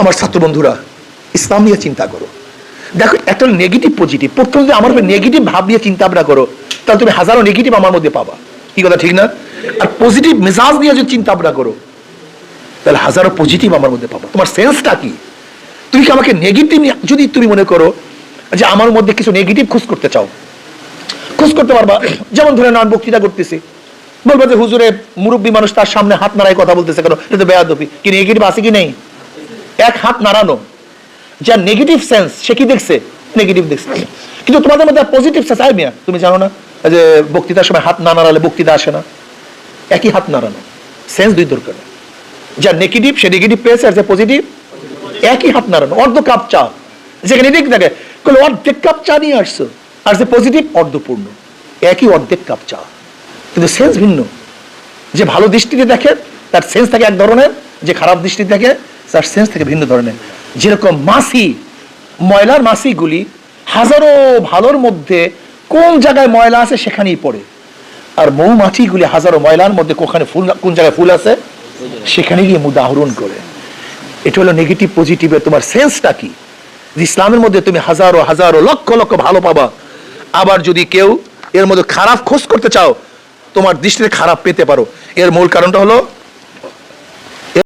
আমার ছাত্র বন্ধুরা, ইসলাম নিয়ে চিন্তা করো। দেখো, একটা নেগেটিভ পজিটিভ। প্রথম যদি আমার নেগেটিভ ভাব নিয়ে চিন্তা ভাবনা করো, তাহলে তুমি হাজারো নেগেটিভ আমার মধ্যে পাবা। কি কথা ঠিক না? আর পজিটিভ মেজাজ নিয়ে যদি চিন্তা ভাবনা করো, তাহলে হাজারো পজিটিভ আমার মধ্যে পাবা। তোমার সেন্সটা কি? তুমি কি আমাকে নেগেটিভ, যদি তুমি মনে করো যে আমার মধ্যে কিছু নেগেটিভ খোঁজ করতে চাও, খোঁজ করতে পারবা। যেমন ধরে নাও, বক্তৃতা করতেছি, বলবো যে হুজুরে মুরব্বী মানুষ, তার সামনে হাত নাড়ায় কথা বলতেছে কেন? এটা তো বেয়াদবি। কি নেগেটিভ আছে কি নেই? এক হাত নাড়ানো, যার নেগেটিভ সেন্স সে কি দেখছে? নেগেটিভ দেখছে। কিন্তু তোমাদের মধ্যে পজিটিভ সেন্স আই মিয়া, তুমি জানো না যে বক্তৃতার সময় হাত না নাড়ালে বক্তৃতা আসে না? একই হাত নাড়ানো, সেন্স দুই দরকার। যার নেগেটিভ সে নেগেটিভ পেয়েছে, আর যে পজিটিভ একই হাত নাড়ানো। অর্ধ কাপ চা যেখানে ঠিক থাকে, অর্ধেক কাপ চা নিয়ে আসছো, আর যে পজিটিভ অর্ধপূর্ণ, একই অর্ধেক কাপ চা, কিন্তু সেন্স ভিন্ন। যে ভালো দৃষ্টিতে দেখে তার সেন্স থাকে এক ধরনের, যে খারাপ দৃষ্টিতে দেখে তার সেন্স থাকে ভিন্ন ধরনের। যেরকম মাছি, ময়লার মাছিগুলি হাজারো ভালোর মধ্যে কোন জায়গায় ময়লা আছে সেখানেই পড়ে, আর মৌমাছিগুলি হাজারো ময়লার মধ্যে কোন জায়গায় ফুল আছে সেখানে গিয়ে মুদা আহরণ করে। এটা হলো নেগেটিভ পজিটিভের তোমার সেন্সটা কি? ইসলামের মধ্যে তুমি হাজারো হাজারো লক্ষ লক্ষ ভালো পাবা। আবার যদি কেউ এর মধ্যে খারাপ খোঁজ করতে চাও, তোমার দৃষ্টিতে খারাপ পেতে পারো। এর মূল কারণটা হলো